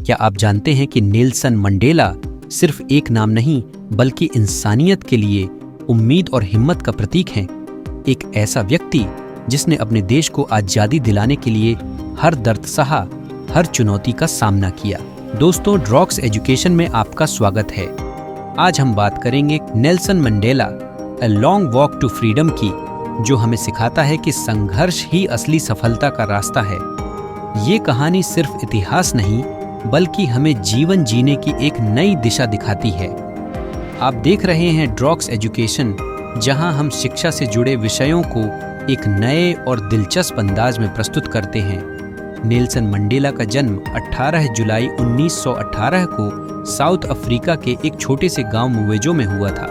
क्या आप जानते हैं कि नेल्सन मंडेला सिर्फ एक नाम नहीं बल्कि इंसानियत के लिए उम्मीद और हिम्मत का प्रतीक हैं? एक ऐसा व्यक्ति जिसने अपने देश को आज़ादी दिलाने के लिए हर दर्द सहा, हर चुनौती का सामना किया। दोस्तों, ड्रॉक्स एजुकेशन में आपका स्वागत है। आज हम बात करेंगे Nelson Mandela a long walk to freedom की, जो हमें सिखाता है कि संघर्ष ही असली सफलता का रास्ता है। ये कहानी सिर्फ इतिहास नहीं बल्कि हमें जीवन जीने की एक नई दिशा दिखाती है। आप देख रहे हैं ड्रॉक्स एजुकेशन, जहां हम शिक्षा से जुड़े विषयों को एक नए और दिलचस्प अंदाज में प्रस्तुत करते हैं। नेल्सन मंडेला का जन्म 18 जुलाई 1918 को साउथ अफ्रीका के एक छोटे से गांव मुवेजो में हुआ था।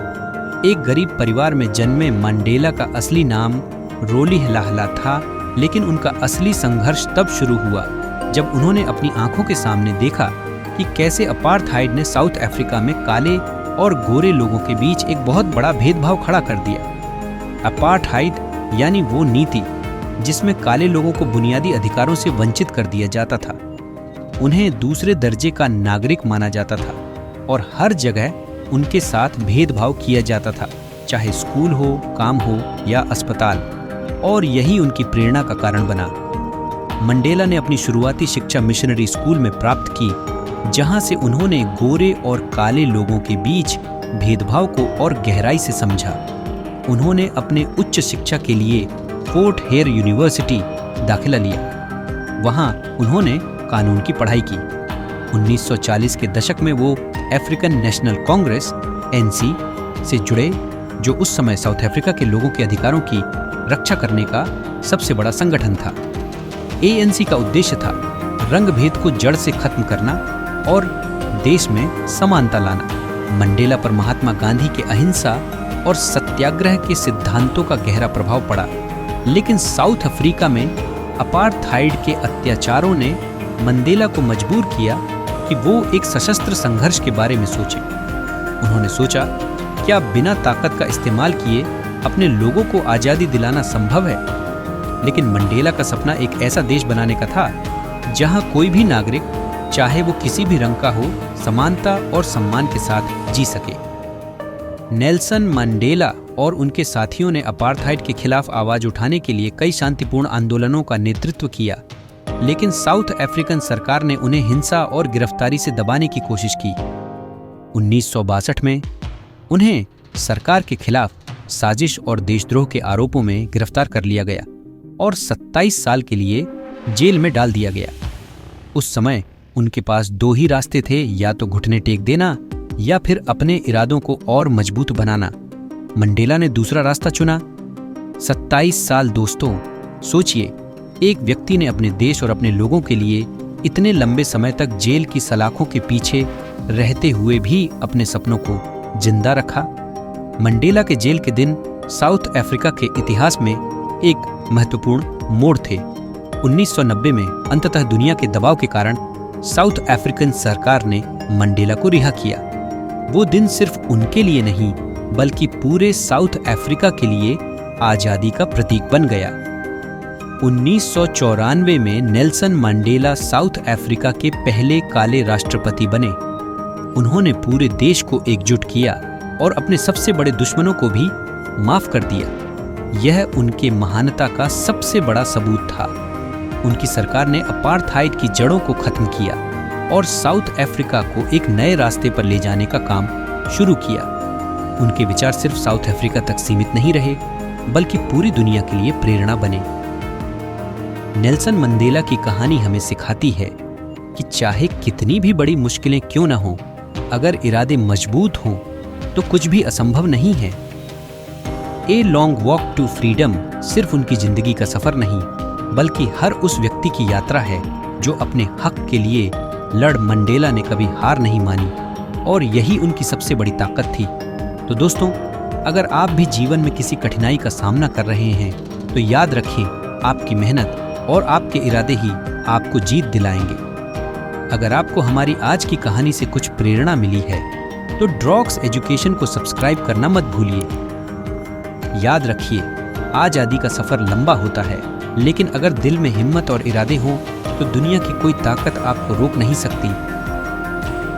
एक गरीब परिवार में जन्मे मंडेला का असली नाम रोलिहलाहला था, लेकिन उनका असली संघर्ष तब शुरू हुआ जब उन्होंने अपनी आंखों के सामने देखा कि कैसे अपार्थाइड ने साउथ अफ्रीका में काले और गोरे लोगों के बीच एक बहुत बड़ा भेदभाव खड़ा कर दिया। अपार्थाइड यानी वो नीति जिसमें काले लोगों को बुनियादी अधिकारों से वंचित कर दिया जाता था, उन्हें दूसरे दर्जे का नागरिक माना जाता था और हर जगह उनके साथ भेदभाव किया जाता था, चाहे स्कूल हो, काम हो या अस्पताल, और यही उनकी प्रेरणा का कारण बना। मंडेला ने अपनी शुरुआती शिक्षा मिशनरी स्कूल में प्राप्त की, जहां से उन्होंने गोरे और काले लोगों के बीच भेदभाव को और गहराई से समझा। उन्होंने अपने उच्च शिक्षा के लिए फोर्ट हेयर यूनिवर्सिटी दाखिला लिया। वहां उन्होंने कानून की पढ़ाई की। 1940 के दशक में वो अफ्रीकन नेशनल कांग्रेस (एनसी) से जुड़े, जो उस समय साउथ अफ्रीका के लोगों के अधिकारों की रक्षा करने का सबसे बड़ा संगठन था। एएनसी का उद्देश्य था रंग भेद को जड़ से खत्म करना और देश में समानता लाना। मंडेला पर महात्मा गांधी के अहिंसा और सत्याग्रह के सिद्धांतों का गहरा प्रभाव पड़ा, लेकिन साउथ अफ्रीका में अपार्थाइड के अत्याचारों ने मंडेला को मजबूर किया कि वो एक सशस्त्र संघर्ष के बारे में सोचे। उन्होंने सोचा, क्या बिना ताकत का इस्तेमाल किए अपने लोगों को आज़ादी दिलाना संभव है? लेकिन मंडेला का सपना एक ऐसा देश बनाने का था जहां कोई भी नागरिक, चाहे वो किसी भी रंग का हो, समानता और सम्मान के साथ जी सके। नेल्सन मंडेला और उनके साथियों ने अपार्थाइड के खिलाफ आवाज उठाने के लिए कई शांतिपूर्ण आंदोलनों का नेतृत्व किया, लेकिन साउथ अफ्रीकन सरकार ने उन्हें हिंसा और गिरफ्तारी से दबाने की कोशिश की। 1962 में उन्हें सरकार के खिलाफ साजिश और देशद्रोह के आरोपों में गिरफ्तार कर लिया गया और 27 साल के लिए जेल में डाल दिया गया। उस समय उनके पास दो ही रास्ते थे, या तो घुटने टेक देना या फिर अपने इरादों को और मजबूत बनाना। मंडेला ने दूसरा रास्ता चुना। 27 साल दोस्तों, सोचिए, एक व्यक्ति ने अपने देश और अपने लोगों के लिए इतने लंबे समय तक जेल की सलाखों के पीछे रहते हुए भी अपने सपनों को जिंदा रखा। मंडेला के जेल के दिन साउथ अफ्रीका के इतिहास में एक महत्वपूर्ण मोड़ थे। 1990 में अंततः दुनिया के दबाव के कारण साउथ अफ्रीकन सरकार ने मंडेला को रिहा किया। वो दिन सिर्फ उनके लिए नहीं बल्कि पूरे साउथ अफ्रीका के लिए आजादी का प्रतीक बन गया। 1994 में नेल्सन मंडेला साउथ अफ्रीका के पहले काले राष्ट्रपति बने। उन्होंने पूरे देश को एकजुट किया और अपने सबसे बड़े दुश्मनों को भी माफ कर दिया। यह उनके महानता का सबसे बड़ा सबूत था। उनकी सरकार ने अपार्थाइड की जड़ों को खत्म किया और साउथ अफ्रीका को एक नए रास्ते पर ले जाने का काम शुरू किया। उनके विचार सिर्फ साउथ अफ्रीका तक सीमित नहीं रहे बल्कि पूरी दुनिया के लिए प्रेरणा बने। नेल्सन मंडेला की कहानी हमें सिखाती है कि चाहे कितनी भी बड़ी मुश्किलें क्यों न हों, अगर इरादे मजबूत हों तो कुछ भी असंभव नहीं है। A long walk to freedom सिर्फ उनकी जिंदगी का सफर नहीं बल्कि हर उस व्यक्ति की यात्रा है जो अपने हक के लिए लड़। मंडेला ने कभी हार नहीं मानी और यही उनकी सबसे बड़ी ताकत थी। तो दोस्तों, अगर आप भी जीवन में किसी कठिनाई का सामना कर रहे हैं तो याद रखिए, आपकी मेहनत और आपके इरादे ही आपको जीत दिलाएंगे। अगर आपको हमारी आज की कहानी से कुछ प्रेरणा मिली है तो ड्रॉक्स एजुकेशन को सब्सक्राइब करना मत भूलिए। याद रखिए, आजादी का सफर लंबा होता है, लेकिन अगर दिल में हिम्मत और इरादे हों तो दुनिया की कोई ताकत आपको रोक नहीं सकती।